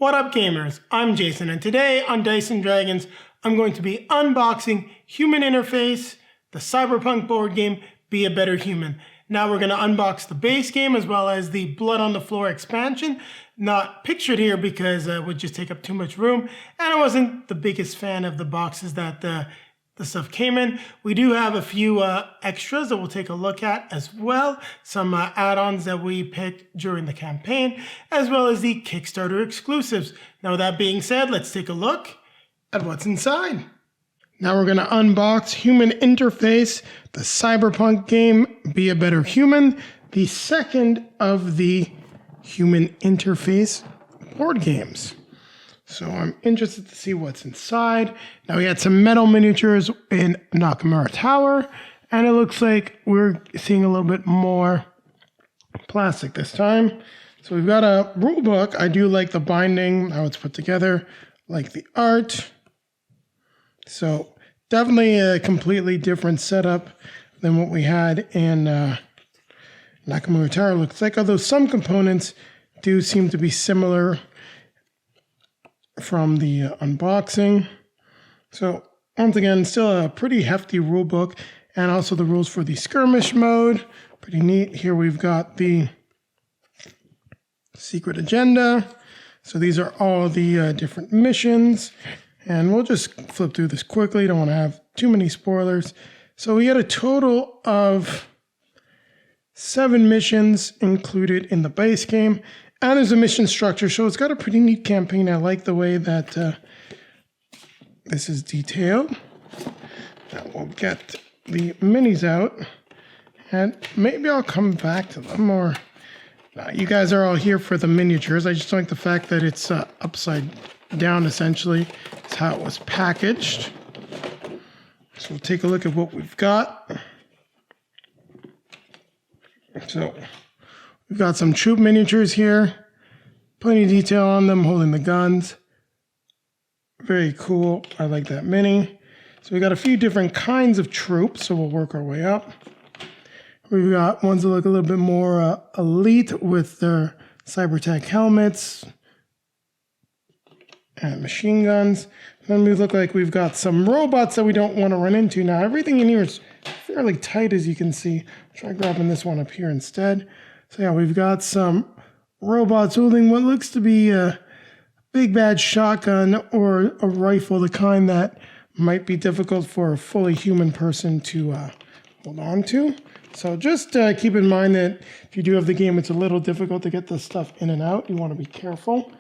What up gamers, I'm Jason, and today on Dice & Dragons, I'm going to be unboxing Human Interface, the Cyberpunk board game, Be a Better Human. Now we're going to unbox the base game as well as the Blood on the Floor expansion. Not pictured here because it would just take up too much room, and I wasn't the biggest fan of the boxes that the stuff came in. We do have a few extras that we'll take a look at as well. Some add-ons that we picked during the campaign, as well as the Kickstarter exclusives. Now with that being said, let's take a look at what's inside. Now we're going to unbox Human Interface, the Cyberpunk game, Be a Better Human, the second of the Human Interface board games. So I'm interested to see what's inside. Now we had some metal miniatures in Nakamura Tower, and it looks like we're seeing a little bit more plastic this time. So we've got a rule book. I do like the binding, how it's put together, like the art. So definitely a completely different setup than what we had in Nakamura Tower, looks like, although some components do seem to be similar from the unboxing. So once again, still a pretty hefty rule book, and also the rules for the skirmish mode. Pretty neat. Here we've got the secret agenda. So these are all the different missions, and we'll just flip through this quickly. Don't want to have too many spoilers. So we had a total of 7 missions included in the base game. And there's a mission structure, so it's got a pretty neat campaign. I like the way that this is detailed. Now we'll get the minis out, and maybe I'll come back to them, or you guys are all here for the miniatures. I just like the fact that it's upside down, essentially. It's how it was packaged. So we'll take a look at what we've got. So we've got some troop miniatures here. Plenty of detail on them, holding the guns. Very cool. I like that mini. So we got a few different kinds of troops, so we'll work our way up. We've got ones that look a little bit more elite with their cyber-tech helmets and machine guns. Then we look like we've got some robots that we don't want to run into. Now everything in here is fairly tight, as you can see. I'll try grabbing this one up here instead. So yeah, we've got some robots holding what looks to be a big bad shotgun or a rifle, the kind that might be difficult for a fully human person to hold on to. So just keep in mind that if you do have the game, it's a little difficult to get this stuff in and out. You want to be careful.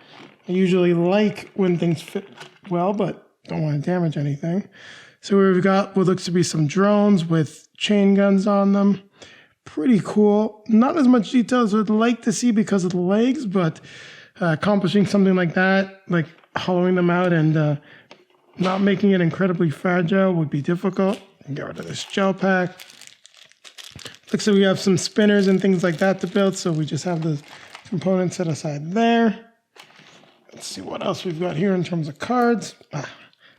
I usually like when things fit well, but don't want to damage anything. So we've got what looks to be some drones with chain guns on them. Pretty cool. Not as much detail as I'd like to see because of the legs, but accomplishing something like that, like hollowing them out and not making it incredibly fragile, would be difficult. Get rid of this gel pack. Looks like we have some spinners and things like that to build, so we just have the components set aside there. Let's see what else we've got here in terms of cards.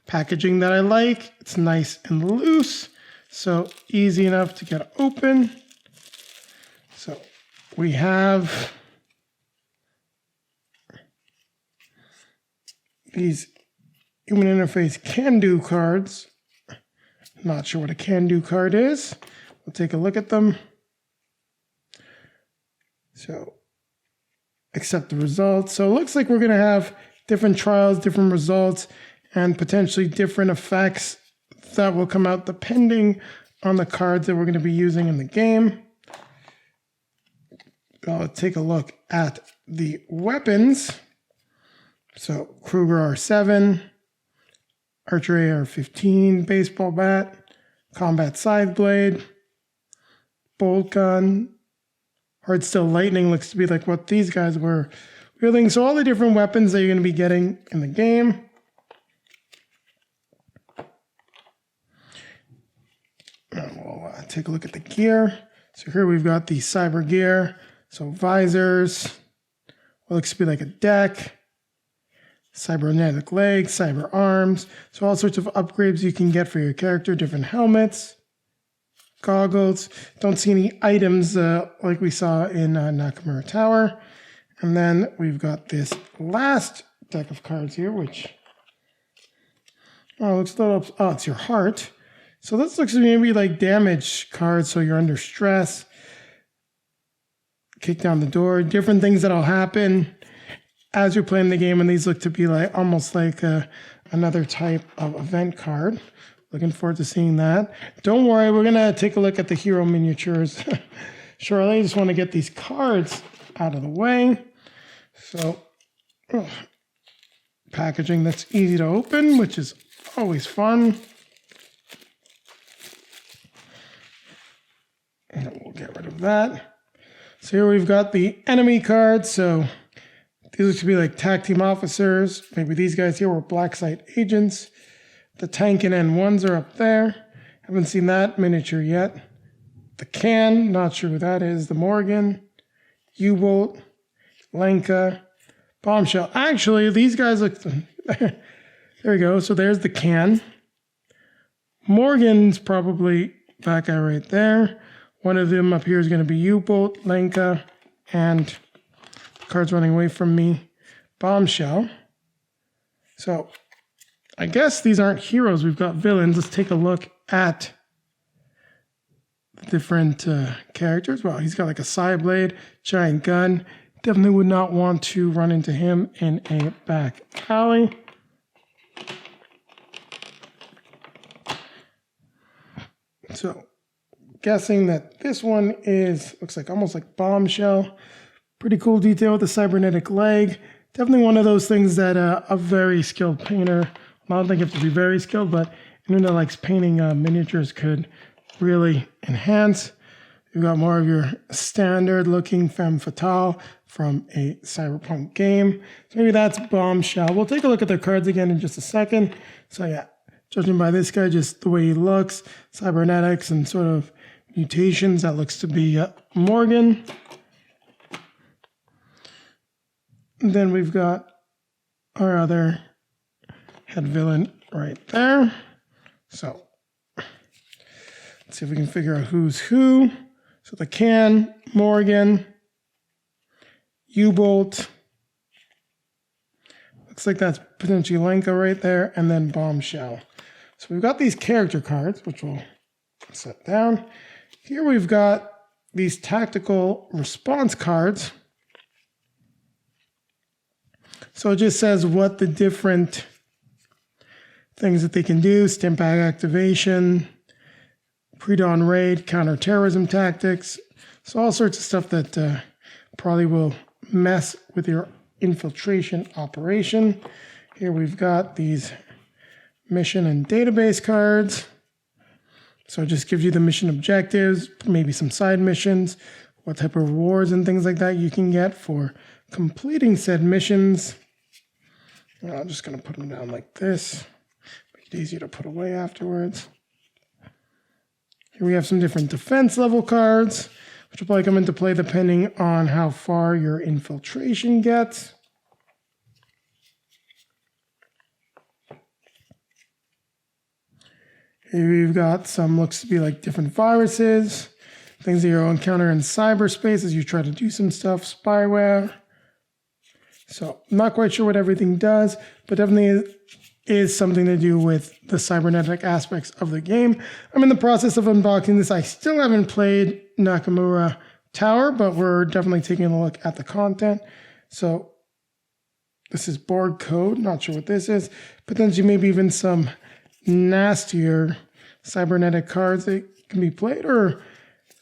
Packaging that I like. It's nice and loose, so easy enough to get open. So we have these Human Interface can-do cards. Not sure what a can-do card is. We'll take a look at them. So accept the results. So it looks like we're going to have different trials, different results, and potentially different effects that will come out depending on the cards that we're going to be using in the game. I'll take a look at the weapons. So Kruger R7, Archery AR-15, baseball bat, combat scythe blade, bolt gun, hard steel lightning looks to be like what these guys were wielding. So all the different weapons that you're going to be getting in the game. And we'll take a look at the gear. So here we've got the cyber gear. So visors, what looks to be like a deck, cybernetic legs, cyber arms. So all sorts of upgrades you can get for your character, different helmets, goggles. Don't see any items like we saw in Nakamura Tower. And then we've got this last deck of cards here, which looks a little, oh, it's your heart. So this looks maybe like damage cards, so you're under stress. Kick down the door, different things that'll happen as you're playing the game, and these look to be like almost like another type of event card. Looking forward to seeing that. Don't worry, we're gonna take a look at the hero miniatures shortly. I just want to get these cards out of the way. So, packaging that's easy to open, which is always fun. And we'll get rid of that. So here we've got the enemy cards. So these look to be like tag team officers. Maybe these guys here were black site agents. The tank and N1s are up there. Haven't seen that miniature yet. The can, not sure who that is. The Morgan, U-Bolt, Lenka, Bombshell. Actually, these guys look... there we go. So there's the can. Morgan's probably that guy right there. One of them up here is going to be U-Bolt, Lenka, and the card's running away from me, Bombshell. So I guess these aren't heroes. We've got villains. Let's take a look at the different characters. Wow, he's got like a side blade, giant gun. Definitely would not want to run into him in a back alley. So guessing that this one looks like almost like Bombshell. Pretty cool detail with the cybernetic leg. Definitely one of those things that a very skilled painter, I don't think you have to be very skilled, but anyone that likes painting miniatures could really enhance. You've got more of your standard looking femme fatale from a cyberpunk game. So maybe that's Bombshell. We'll take a look at their cards again in just a second. So yeah, judging by this guy, just the way he looks, cybernetics and sort of mutations, that looks to be Morgan. And then we've got our other head villain right there. So let's see if we can figure out who's who. So the can, Morgan, U-Bolt. Looks like that's potentially Lenka right there, and then Bombshell. So we've got these character cards, which we'll set down. Here we've got these tactical response cards. So it just says what the different things that they can do: Stimpak activation, pre-dawn raid, counter-terrorism tactics. So all sorts of stuff that probably will mess with your infiltration operation. Here we've got these mission and database cards. So it just gives you the mission objectives, maybe some side missions, what type of rewards and things like that you can get for completing said missions. I'm just going to put them down like this. Make it easier to put away afterwards. Here we have some different defense level cards, which will probably come into play depending on how far your infiltration gets. Here we've got some, looks to be like different viruses, things that you'll encounter in cyberspace as you try to do some stuff, spyware. So I'm not quite sure what everything does, but definitely is something to do with the cybernetic aspects of the game. I'm in the process of unboxing this. I still haven't played Nakamura Tower, but we're definitely taking a look at the content. So this is board code. Not sure what this is. Potentially maybe even some nastier cybernetic cards that can be played, or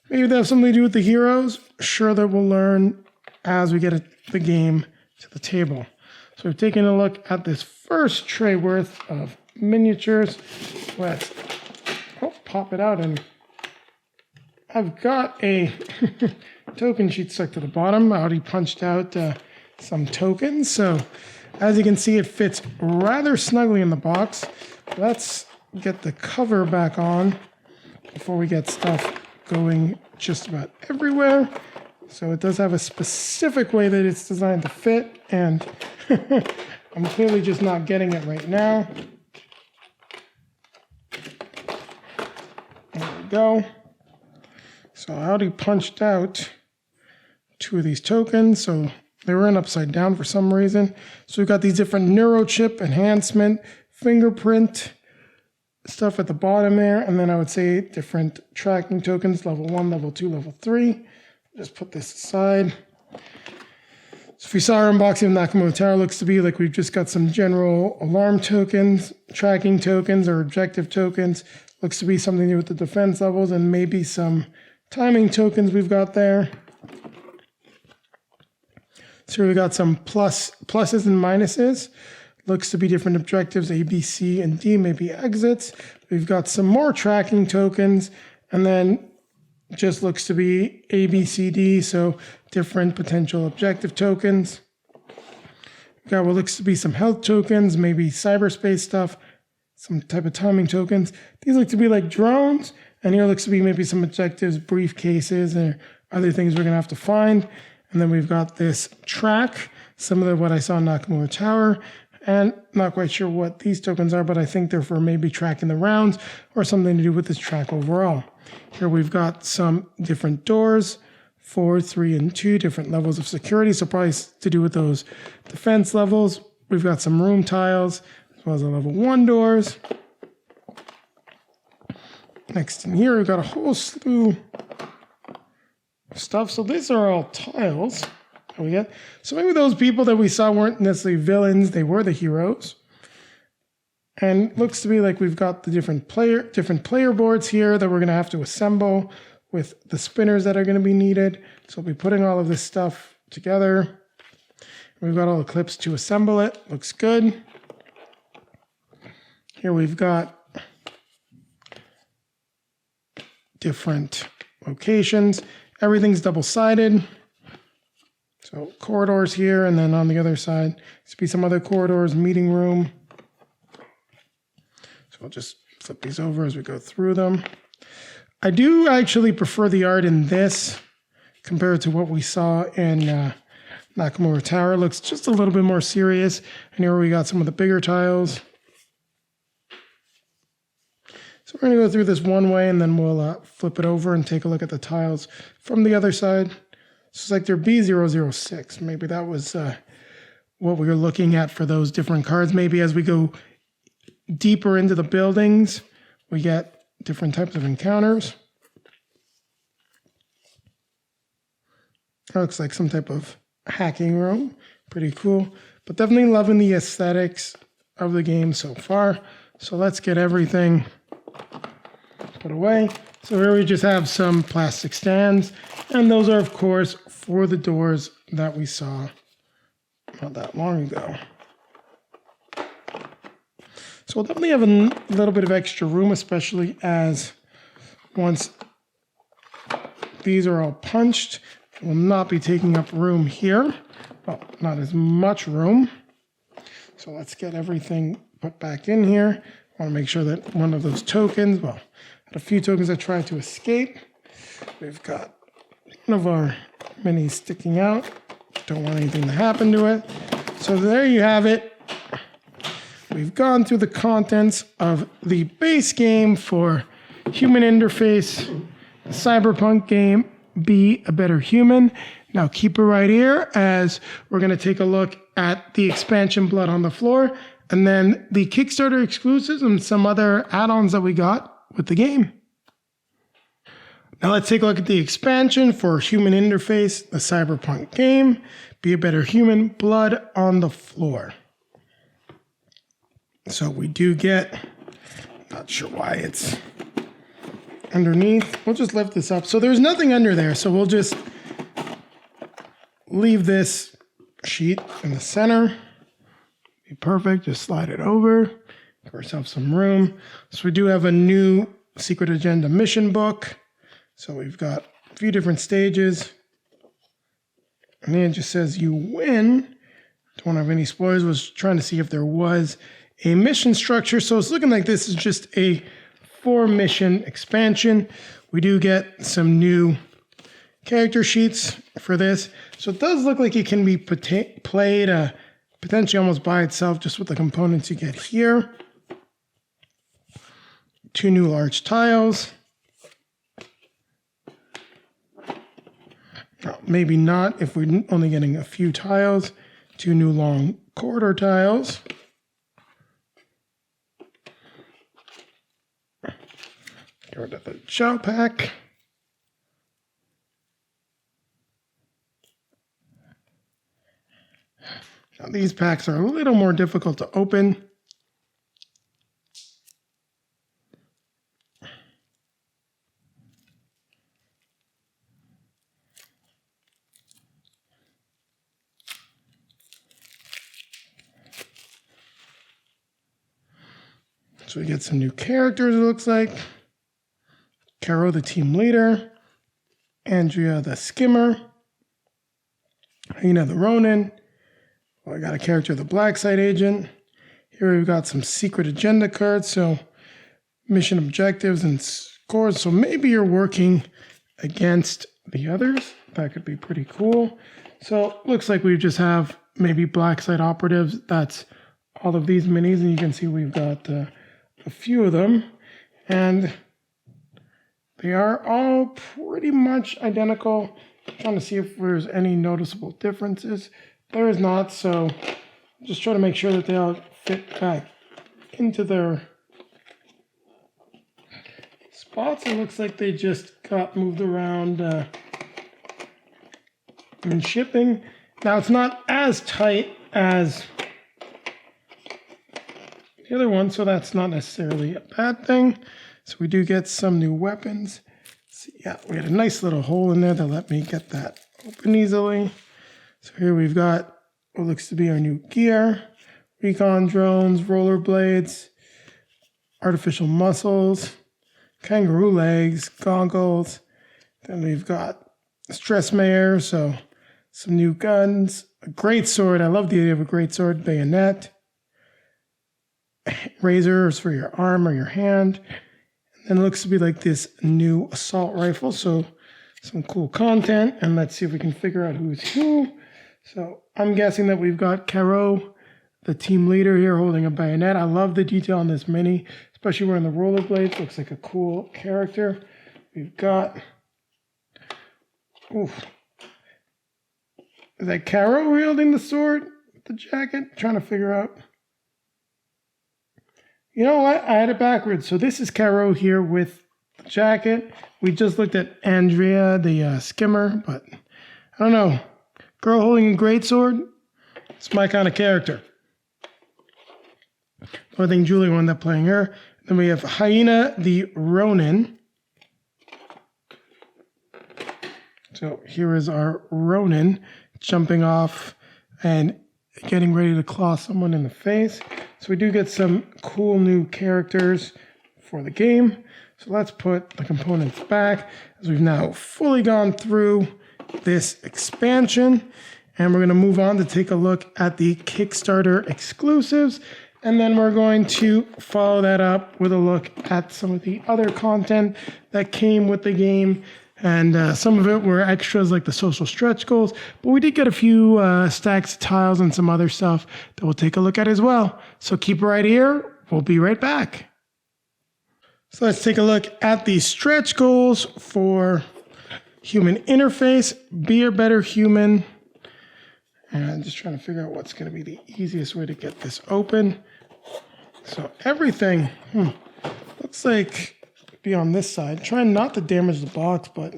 maybe they have something to do with the heroes. Sure, that we'll learn as we get the game to the table. So we've taken a look at this first tray worth of miniatures. Let's pop it out, and I've got a token sheet stuck to the bottom. I already punched out some tokens. So as you can see, it fits rather snugly in the box. Let's get the cover back on before we get stuff going just about everywhere. So it does have a specific way that it's designed to fit, and I'm clearly just not getting it right now. There we go. So I already punched out 2 of these tokens, so They were in upside down for some reason. So we've got these different neurochip, enhancement, fingerprint stuff at the bottom there. And then I would say different tracking tokens, level 1, level 2, level 3. Just put this aside. So if you saw our unboxing of Nakamura Tower, looks to be like we've just got some general alarm tokens, tracking tokens, or objective tokens. Looks to be something to do with the defense levels and maybe some timing tokens we've got there. So we've got some pluses and minuses. Looks to be different objectives, A, B, C, and D, maybe exits. We've got some more tracking tokens, and then just looks to be A, B, C, D, so different potential objective tokens. We've got what looks to be some health tokens, maybe cyberspace stuff, some type of timing tokens. These look to be like drones, and here looks to be maybe some objectives, briefcases, or other things we're going to have to find. And then we've got this track, similar to what I saw in Nakamura Tower. And not quite sure what these tokens are, but I think they're for maybe tracking the rounds or something to do with this track overall. Here we've got some different doors, 4, 3, and 2, different levels of security. So probably to do with those defense levels. We've got some room tiles, as well as the level 1 doors. Next in here, we've got a whole slew stuff. So these are all tiles that we get. So maybe those people that we saw weren't necessarily villains, they were the heroes. And looks to be like we've got the different player boards here that we're going to have to assemble with the spinners that are going to be needed. So we'll be putting all of this stuff together. We've got all the clips to assemble it. Looks good. Here we've got different locations. Everything's double-sided. So corridors here, and then on the other side, there's be some other corridors, meeting room. So I'll just flip these over as we go through them. I do actually prefer the art in this compared to what we saw in Nakamura Tower. It looks just a little bit more serious. And here we got some of the bigger tiles. So we're going to go through this one way, and then we'll flip it over and take a look at the tiles from the other side. So it's like they're B006. Maybe that was what we were looking at for those different cards. Maybe as we go deeper into the buildings, we get different types of encounters. That looks like some type of hacking room. Pretty cool. But definitely loving the aesthetics of the game so far. So let's get everything put away. So here we just have some plastic stands, and those are of course for the doors that we saw not that long ago. So we'll definitely have a little bit of extra room, especially as once these are all punched, we'll not be taking up room here. Well, not as much room. So let's get everything put back in here. I want to make sure that one of those tokens, well, had a few tokens that tried to escape. We've got one of our minis sticking out. Don't want anything to happen to it. So there you have it. We've gone through the contents of the base game for Human Interface, the Cyberpunk game, Be a Better Human. Now keep it right here as we're going to take a look at the expansion Blood on the Floor, and then the Kickstarter exclusives and some other add-ons that we got with the game. Now let's take a look at the expansion for Human Interface, the Cyberpunk game, Be a Better Human, Blood on the Floor. So we do get, not sure why it's underneath. We'll just lift this up. So there's nothing under there, so we'll just leave this sheet in the center. Be perfect. Just slide it over. Give ourselves some room. So we do have a new Secret Agenda mission book. So we've got a few different stages. And then it just says you win. Don't have any spoilers. Was trying to see if there was a mission structure. So it's looking like this is just a 4-mission expansion. We do get some new character sheets for this. So it does look like it can be played potentially almost by itself just with the components you get here. 2 new large tiles. Oh, maybe not if we're only getting a few tiles. 2 new long corridor tiles. Get rid of the shell pack. Now these packs are a little more difficult to open. So we get some new characters, it looks like. Caro, the team leader. Andrea, the skimmer. Hina, the Ronin. Well, I got a character, the Black Site agent. Here we've got some secret agenda cards, so mission objectives and scores. So maybe you're working against the others. That could be pretty cool. So looks like we just have maybe Black Site operatives. That's all of these minis, and you can see we've got a few of them, and they are all pretty much identical. I'm trying to see if there's any noticeable differences. There is not, so just try to make sure that they all fit back into their spots. It looks like they just got moved around in shipping. Now it's not as tight as the other one, so that's not necessarily a bad thing. So we do get some new weapons. So yeah, we had a nice little hole in there that let me get that open easily. So here we've got what looks to be our new gear. Recon drones, rollerblades, artificial muscles, kangaroo legs, goggles. Then we've got stress mayor, so some new guns, a great sword. I love the idea of a great sword, bayonet, razors for your arm or your hand. And then it looks to be like this new assault rifle, so some cool content. And let's see if we can figure out who's who. So I'm guessing that we've got Caro, the team leader here, holding a bayonet. I love the detail on this mini, especially wearing the rollerblades. Looks like a cool character. We've got, oof. Is that Caro wielding the sword with the jacket? Trying to figure out. You know what? I had it backwards. So this is Caro here with the jacket. We just looked at Andrea, the skimmer, but I don't know. Girl holding a greatsword? It's my kind of character. I think Julie wound up playing her. Then we have Hyena, the Ronin. So here is our Ronin jumping off and getting ready to claw someone in the face. So we do get some cool new characters for the game. So let's put the components back as we've now fully gone through this expansion. And we're going to move on to take a look at the Kickstarter exclusives. And then we're going to follow that up with a look at some of the other content that came with the game. And some of it were extras like the social stretch goals, but we did get a few stacks of tiles and some other stuff that we'll take a look at as well. So keep right here. We'll be right back. So let's take a look at the stretch goals for human interface, be a better human. And I'm just trying to figure out what's going to be the easiest way to get this open. So everything looks like be on this side. Trying not to damage the box, but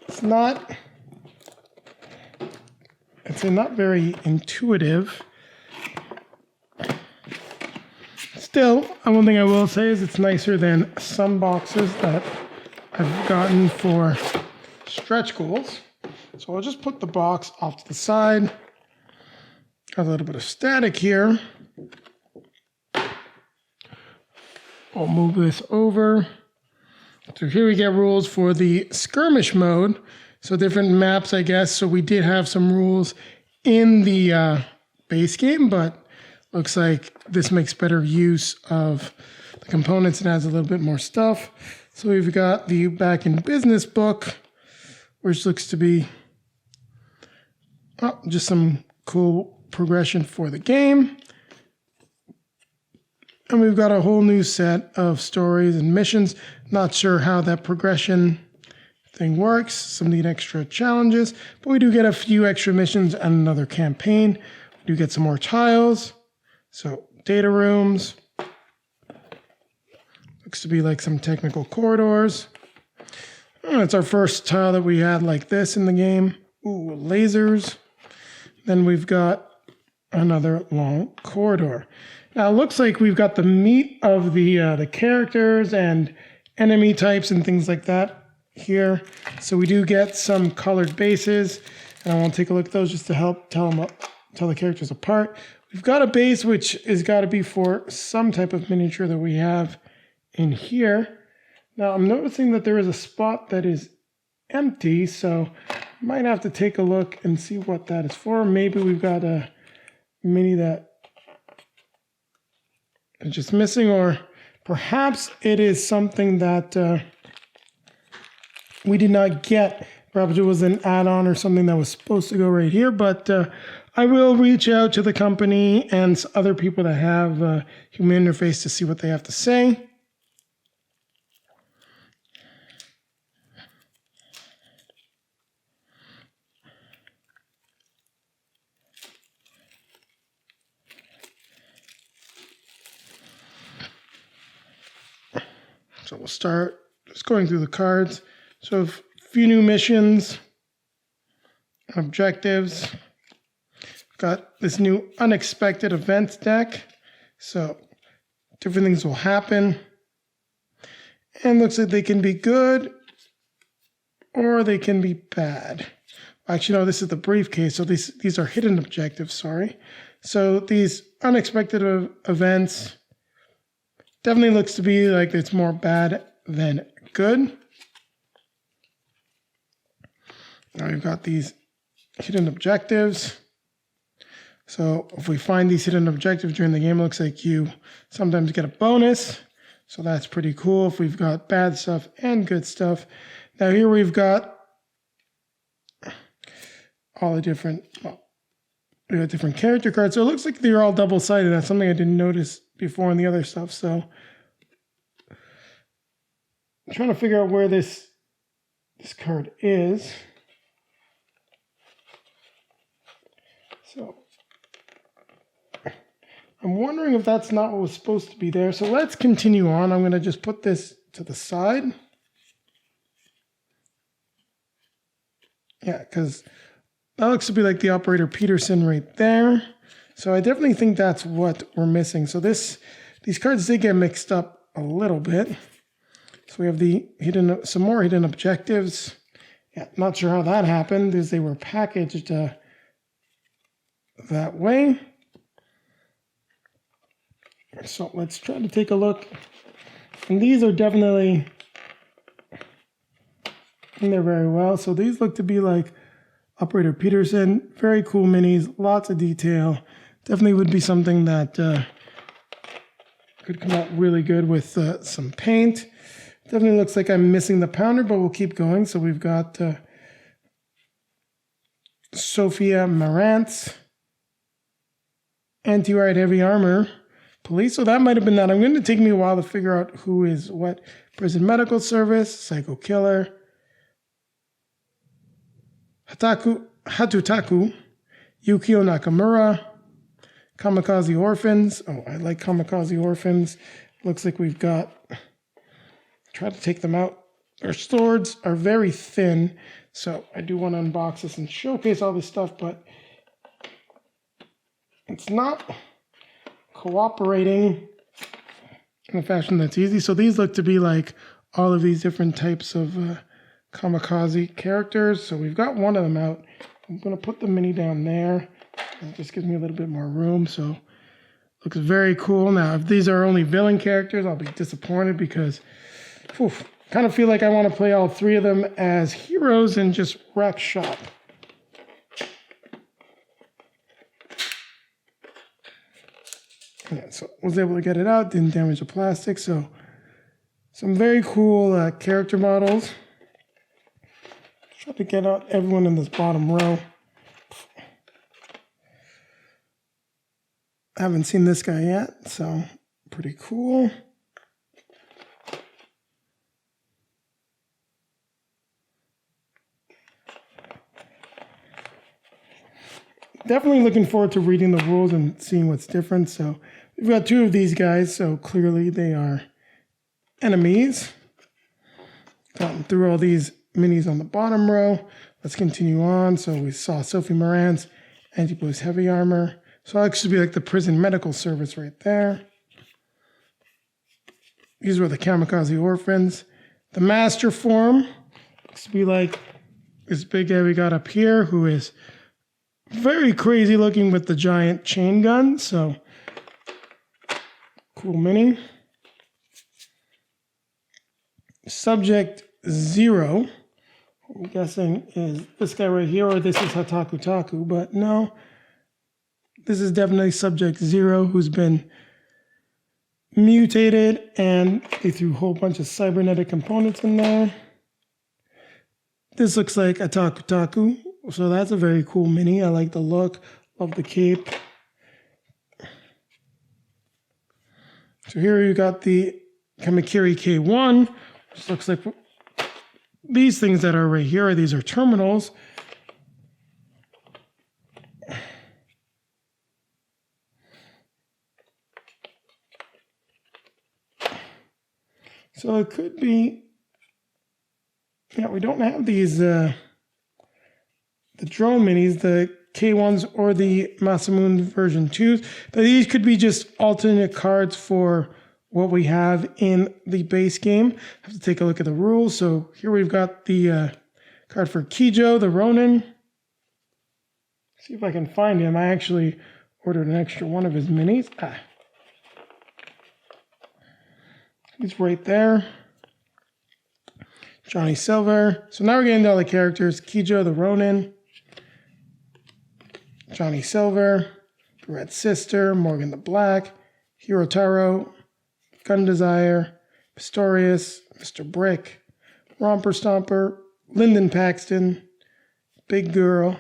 it's not very intuitive. Still, one thing I will say is it's nicer than some boxes that I've gotten for stretch goals. So I'll just put the box off to the side. Got a little bit of static here. I'll move this over. So here we get rules for the skirmish mode. So different maps, I guess. So we did have some rules in the base game, but looks like this makes better use of the components and adds a little bit more stuff. So we've got the Back in Business book, which looks to be just some cool progression for the game. And we've got a whole new set of stories and missions. Not sure how that progression thing works. Some need extra challenges, but we do get a few extra missions and another campaign. We do get some more tiles. So data rooms. Looks to be like some technical corridors. Oh, it's our first tile that we had like this in the game. Ooh, lasers. Then we've got another long corridor. Now it looks like we've got the meat of the characters and enemy types and things like that here. So we do get some colored bases, and I want to take a look at those just to help tell the characters apart. We've got a base which is got to be for some type of miniature that we have in here. Now I'm noticing that there is a spot that is empty, so I might have to take a look and see what that is for. Maybe we've got a mini that is just missing, or perhaps it is something that we did not get. Perhaps it was an add-on or something that was supposed to go right here, but I will reach out to the company and other people that have human interface to see what they have to say. So we'll start just going through the cards. So a few new missions, objectives. Got this new unexpected events deck. So different things will happen. And looks like they can be good or they can be bad. Actually, no, this is the briefcase. So these are hidden objectives, sorry. So these unexpected events definitely looks to be like it's more bad than good. Now we've got these hidden objectives. So if we find these hidden objectives during the game, it looks like you sometimes get a bonus. So that's pretty cool if we've got bad stuff and good stuff. Now here we've got all the different, we got different character cards. So it looks like they're all double-sided. That's something I didn't notice before in the other stuff. So I'm trying to figure out where this card is. So I'm wondering if that's not what was supposed to be there. So let's continue on. I'm going to just put this to the side. Yeah, because that looks to be like the operator Peterson right there. So I definitely think that's what we're missing. So these cards did get mixed up a little bit. So we have some more hidden objectives. Yeah, not sure how that happened, as they were packaged that way. So let's try to take a look. And these are definitely in there very well. So these look to be like Operator Peterson. Very cool minis, lots of detail. Definitely would be something that could come out really good with some paint. Definitely looks like I'm missing the pounder, but we'll keep going. So we've got Sophia Marantz, Anti-Riot Heavy Armor Police. So that might have been that. I'm going to take me a while to figure out who is what. Prison Medical Service, Psycho Killer, Hatutaku, Yukio Nakamura, Kamikaze Orphans. Oh, I like Kamikaze Orphans. Looks like we've got... Try to take them out. Our swords are very thin, so I do want to unbox this and showcase all this stuff, but it's not cooperating in a fashion that's easy. So these look to be like all of these different types of kamikaze characters. So we've got one of them out. I'm going to put the mini down there. It just gives me a little bit more room, so looks very cool. Now, if these are only villain characters, I'll be disappointed because kind of feel like I want to play all three of them as heroes and just wreck shop. Yeah, so was able to get it out, didn't damage the plastic. So some very cool character models. Try to get out everyone in this bottom row. I haven't seen this guy yet, so pretty cool. definitely looking forward to reading the rules and seeing what's different. So we've got 2 of these guys, so clearly they are enemies. Gotten through all these minis on the bottom row. Let's continue on. So we saw Sophie Moran's anti-boost heavy armor. So that should be like the prison medical service right there. These were the kamikaze orphans. The master form looks to be like this big guy we got up here, who is very crazy looking with the giant chain gun. So cool mini. Subject 0, I'm guessing is this guy right here, or this is Hataku Taku, but no, this is definitely Subject 0, who's been mutated, and they threw a whole bunch of cybernetic components in there. This looks like Hataku Taku, so that's a very cool mini. I like the look, love the cape. So here you got the Kamakiri K1, which looks like these things that are right here. These are terminals. So it could be, yeah, we don't have these, the drone minis, the K1s or the Masamune version 2s, but these could be just alternate cards for what we have in the base game. I have to take a look at the rules. So here we've got the card for Kijo, the Ronin. See if I can find him. I actually ordered an extra one of his minis. He's right there. Johnny Silver. So now we're getting to all the characters. Kijo, the Ronin. Johnny Silver. The Red Sister. Morgan the Black. Hirotaro. Gun Desire, Pistorius, Mr. Brick, Romper Stomper, Lyndon Paxton, Big Girl,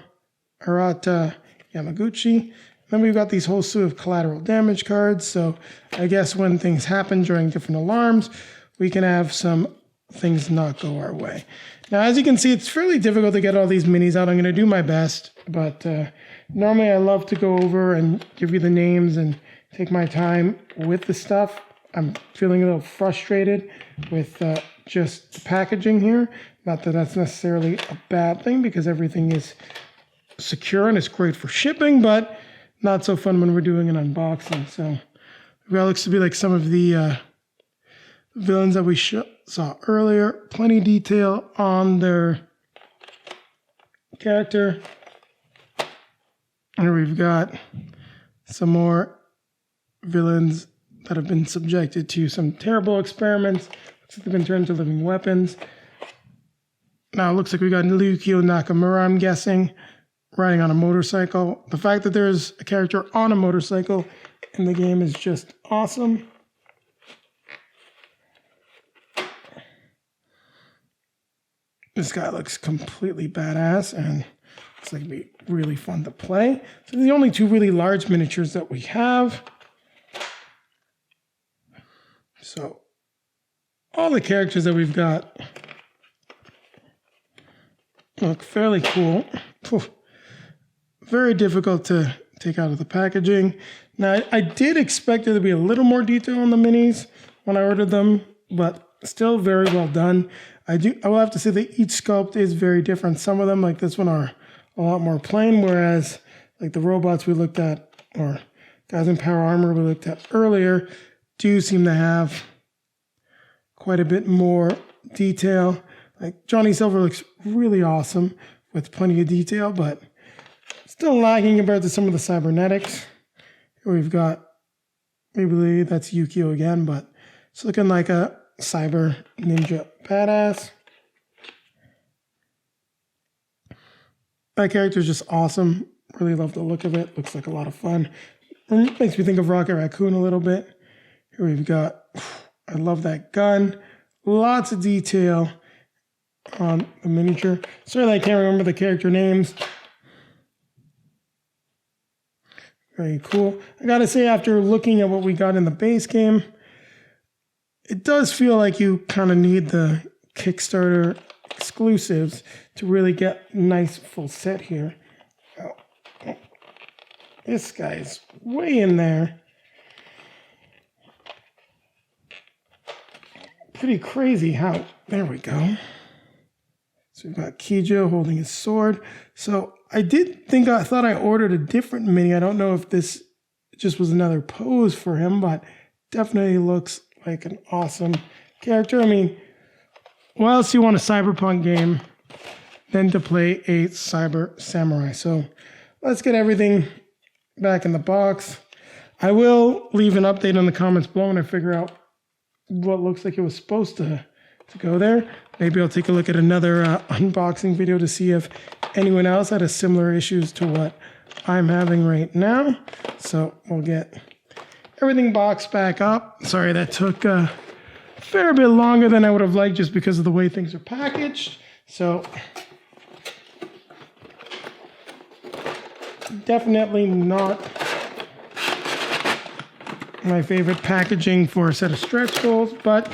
Arata Yamaguchi. Then we've got these whole slew of collateral damage cards. So I guess when things happen during different alarms, we can have some things not go our way. Now, as you can see, it's fairly difficult to get all these minis out. I'm going to do my best, but normally I love to go over and give you the names and take my time with the stuff. I'm feeling a little frustrated with just the packaging here. Not that that's necessarily a bad thing, because everything is secure and it's great for shipping, but not so fun when we're doing an unboxing. So that looks to be like some of the villains that we saw earlier. Plenty of detail on their character. And we've got some more villains that have been subjected to some terrible experiments. Looks like they've been turned into living weapons. Now it looks like we got Ryukio Nakamura, I'm guessing, riding on a motorcycle. The fact that there's a character on a motorcycle in the game is just awesome. This guy looks completely badass and looks like it'd be really fun to play. So the only 2 really large miniatures that we have. So all the characters that we've got look fairly cool. Very difficult to take out of the packaging. Now, I did expect there to be a little more detail on the minis when I ordered them, but still very well done. I will have to say that each sculpt is very different. Some of them, like this one, are a lot more plain, whereas like the robots we looked at, or guys in power armor we looked at earlier, do seem to have quite a bit more detail. Like Johnny Silver looks really awesome with plenty of detail, but still lagging compared to some of the cybernetics. Here we've got, maybe that's Yukio again, but it's looking like a cyber ninja badass. That character is just awesome. Really love the look of it. Looks like a lot of fun. And it makes me think of Rocket Raccoon a little bit. Here we've got, I love that gun. Lots of detail on the miniature. Sorry I can't remember the character names. Very cool. I gotta say, after looking at what we got in the base game, it does feel like you kind of need the Kickstarter exclusives to really get a nice full set here. This guy is way in there. Pretty crazy how, there we go. So we've got Kijo holding his sword. So I thought I ordered a different mini. I don't know if this just was another pose for him, but definitely looks like an awesome character. I mean, what else do you want a cyberpunk game than to play a cyber samurai? So let's get everything back in the box. I will leave an update in the comments below when I figure out what looks like it was supposed to go there. Maybe I'll take a look at another unboxing video to see if anyone else had a similar issues to what I'm having right now. So we'll get everything boxed back up. Sorry, that took a fair bit longer than I would have liked just because of the way things are packaged. So definitely not my favorite packaging for a set of stretch goals, but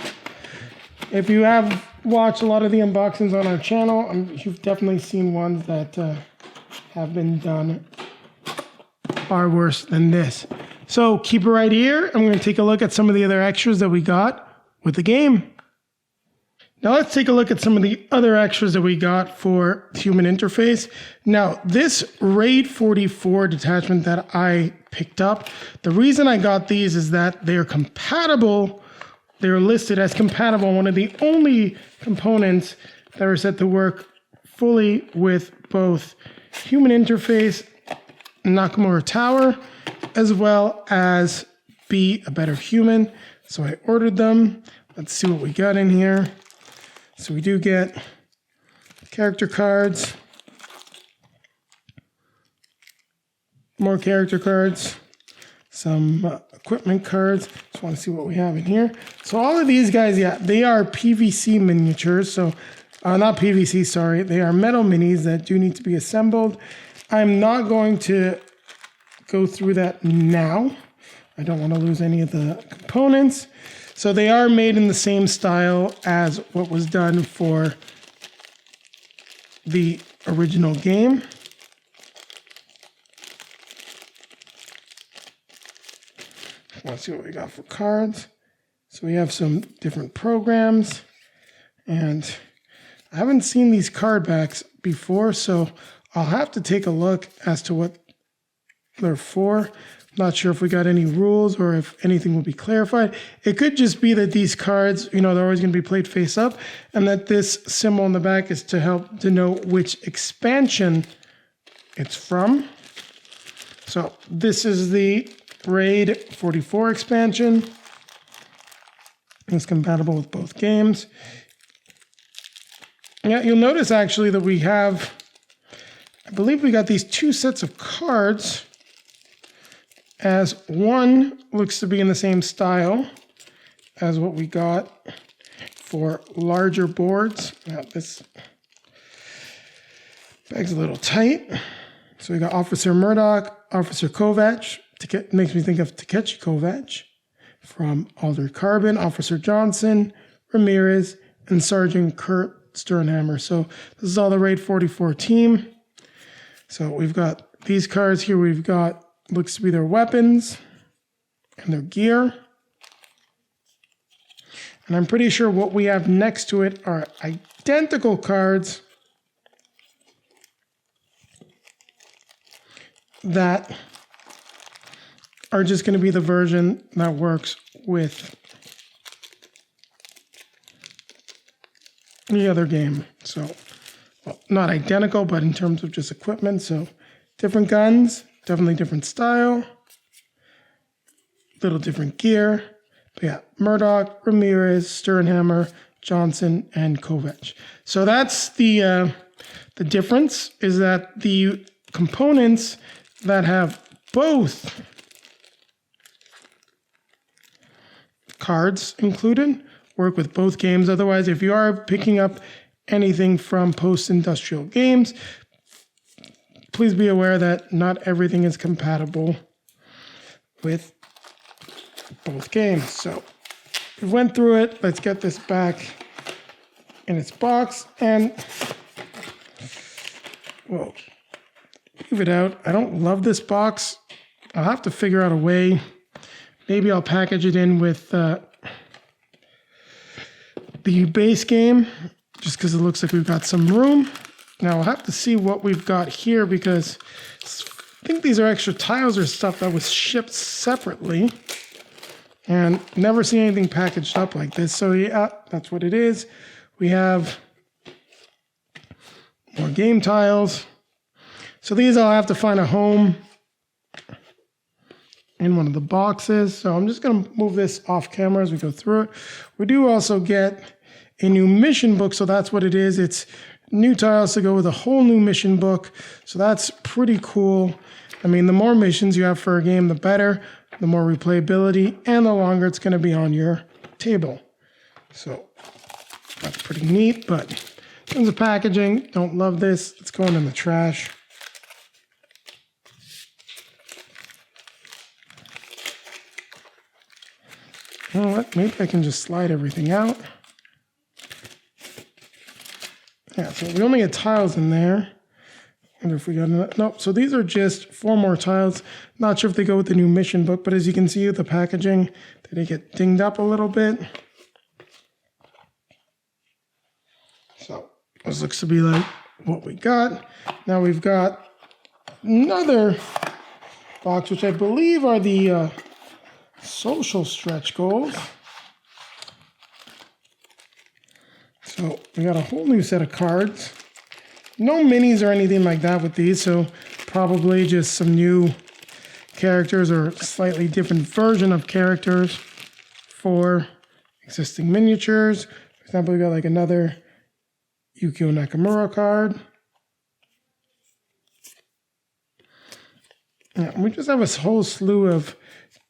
if you have watched a lot of the unboxings on our channel, you've definitely seen ones that have been done far worse than this. So keep it right here. I'm going to take a look at some of the other extras that we got with the game. Now let's take a look at some of the other extras that we got for human interface. Now this RAID 44 detachment that I picked up, the reason I got these is that they are compatible. They're listed as compatible, one of the only components that are set to work fully with both human interface, Nakamura Tower, as well as Be a Better Human. So I ordered them. Let's see what we got in here. So we do get character cards, more character cards, some equipment cards. Just want to see what we have in here. So all of these guys, yeah, they are PVC miniatures. So not PVC, sorry. They are metal minis that do need to be assembled. I'm not going to go through that now. I don't want to lose any of the components. So they are made in the same style as what was done for the original game. Let's see what we got for cards. So we have some different programs, and I haven't seen these card backs before, so I'll have to take a look as to what they're for. Not sure if we got any rules or if anything will be clarified. It could just be that these cards, they're always going to be played face up, and that this symbol on the back is to help denote which expansion it's from. So this is the RAID 44 expansion. It's compatible with both games. Yeah, you'll notice actually that we have, I believe we got these two sets of cards, as one looks to be in the same style as what we got for larger boards. Now this bag's a little tight. So we got Officer Murdoch, Officer Kovac, makes me think of Takechi Kovac, from Altered Carbon, Officer Johnson, Ramirez, and Sergeant Kurt Sternhammer. So this is all the RAID 44 team. So we've got these cards here. We've got, looks to be their weapons and their gear. And I'm pretty sure what we have next to it are identical cards that are just going to be the version that works with the other game. So, well, not identical, but in terms of just equipment. So different guns, definitely different style, little different gear. But yeah, Murdoch, Ramirez, Sternhammer, Johnson, and Kovac. So that's the difference, is that the components that have both cards included work with both games. Otherwise, if you are picking up anything from post-industrial games, please be aware that not everything is compatible with both games. So we went through it. Let's get this back in its box and we'll leave it out. I don't love this box I'll have to figure out a way. Maybe I'll package it in with the base game, just because it looks like we've got some room. Now I'll have to see what we've got here, because I think these are extra tiles or stuff that was shipped separately. And never seen anything packaged up like this. So yeah, that's what it is. We have more game tiles. So these I'll have to find a home in one of the boxes. So I'm just going to move this off camera as we go through it. We do also get a new mission book. So that's what it is. It's new tiles to go with a whole new mission book. So that's pretty cool. I mean, the more missions you have for a game, the better. The more replayability and the longer it's going to be on your table. So that's pretty neat, but in terms of packaging, don't love this. It's going in the trash. You know what? Maybe I can just slide everything out. Yeah, so we only had tiles in there. I wonder if we got enough. Nope. So these are just 4 more tiles. Not sure if they go with the new mission book, but as you can see with the packaging, they did get dinged up a little bit. So this looks to be like what we got. Now we've got another box, which I believe are the social stretch goals. So we got a whole new set of cards. No minis or anything like that with these, so probably just some new characters or slightly different version of characters for existing miniatures. For example, we got like another Yukio Nakamura card. Yeah, we just have a whole slew of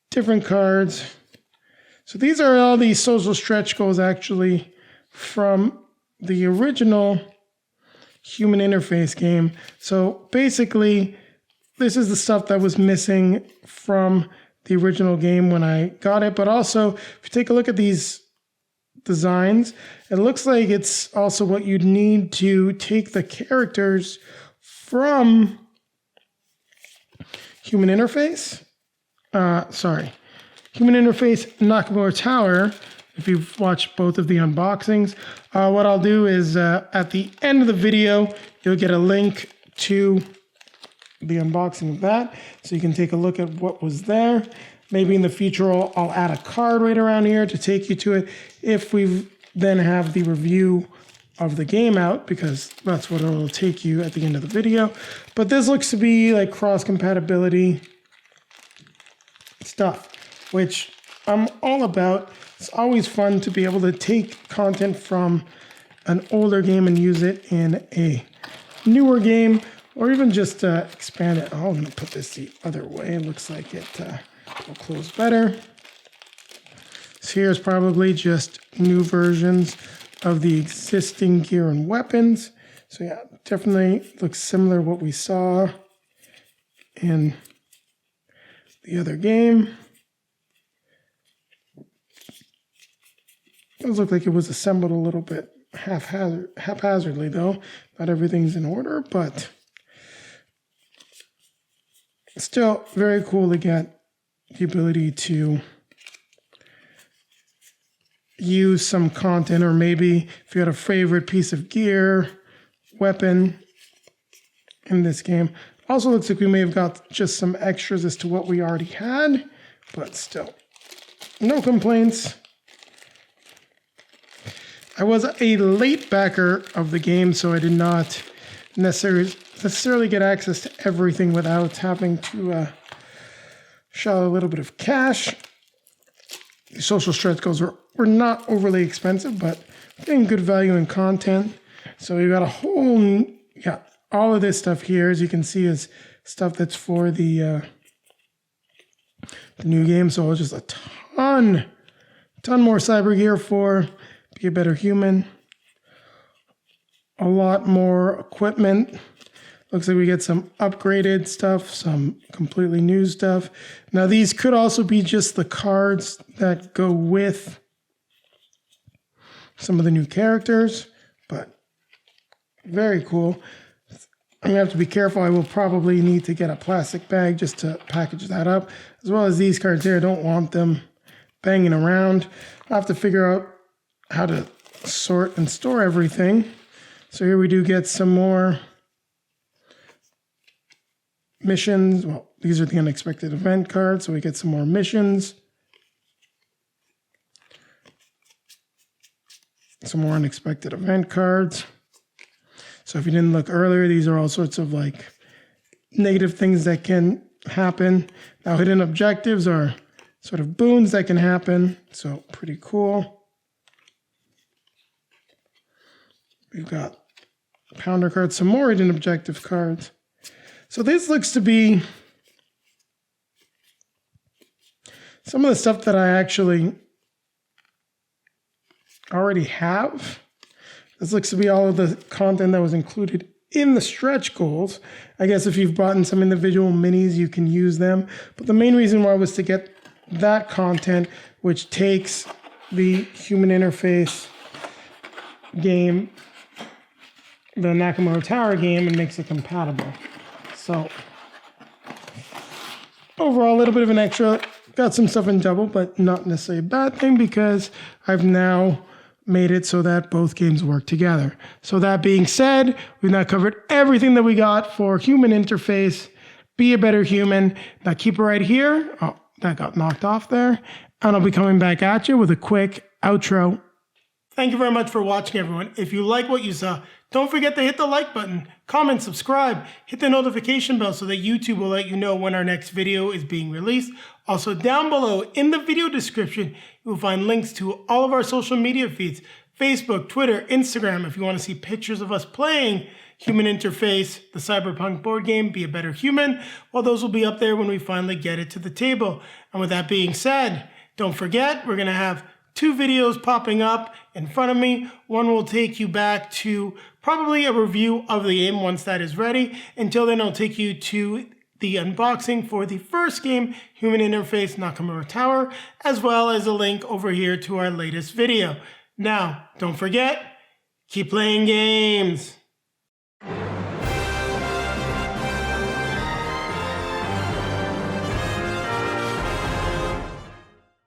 different cards. So these are all these social stretch goals actually from the original human interface game. So basically, this is the stuff that was missing from the original game when I got it. But also, if you take a look at these designs, it looks like it's also what you'd need to take the characters from human interface. Human interface Nakamura Tower. If you've watched both of the unboxings, what I'll do is at the end of the video, you'll get a link to the unboxing of that. So you can take a look at what was there. Maybe in the future, I'll add a card right around here to take you to it if we then have the review of the game out, because that's what it'll take you at the end of the video. But this looks to be like cross-compatibility stuff, which I'm all about. It's always fun to be able to take content from an older game and use it in a newer game, or even just expand it. Oh, I'm going to put this the other way. It looks like it will close better. So here's probably just new versions of the existing gear and weapons. So yeah, definitely looks similar to what we saw in the other game. It does look like it was assembled a little bit haphazardly, though. Not everything's in order, but still very cool to get the ability to use some content, or maybe if you had a favorite piece of gear, weapon in this game. Also looks like we may have got just some extras as to what we already had, but still, no complaints. I was a late backer of the game, so I did not necessarily get access to everything without having to shell a little bit of cash. The social stretch goals were not overly expensive, but getting good value in content. So we've got a whole, all of this stuff here, as you can see, is stuff that's for the new game. So just a ton more cyber gear for Be a Better Human. A lot more equipment. Looks like we get some upgraded stuff, some completely new stuff. Now these could also be just the cards that go with some of the new characters, but very cool. I'm gonna have to be careful. I will probably need to get a plastic bag just to package that up, as well as these cards here. I don't want them banging around. I'll have to figure out how to sort and store everything. So here we do get some more missions. Well, these are the unexpected event cards, so we get some more missions. Some more unexpected event cards. So if you didn't look earlier, these are all sorts of like negative things that can happen. Now hidden objectives are sort of boons that can happen. So pretty cool. We've got pounder cards, some more hidden objective cards. So this looks to be some of the stuff that I actually already have. This looks to be all of the content that was included in the stretch goals. I guess if you've bought in some individual minis, you can use them. But the main reason why was to get that content, which takes the human interface game, the Nakamura Tower game, and makes it compatible. So overall, a little bit of an extra. Got some stuff in double, but not necessarily a bad thing because I've now made it so that both games work together. So that being said, we've now covered everything that we got for human interface, Be a Better Human. Now keep it right here. Oh, that got knocked off there. And I'll be coming back at you with a quick outro. Thank you very much for watching, everyone. If you like what you saw, don't forget to hit the like button, comment, subscribe, hit the notification bell so that YouTube will let you know when our next video is being released. Also, down below in the video description, you will find links to all of our social media feeds, Facebook, Twitter, Instagram, if you want to see pictures of us playing Human Interface, the Cyberpunk board game, Be a Better Human. Well, those will be up there when we finally get it to the table. And with that being said, don't forget, we're going to have 2 videos popping up in front of me. One will take you back to probably a review of the game once that is ready. Until then, I'll take you to the unboxing for the first game, Human Interface Nakamura Tower, as well as a link over here to our latest video. Now, don't forget, keep playing games.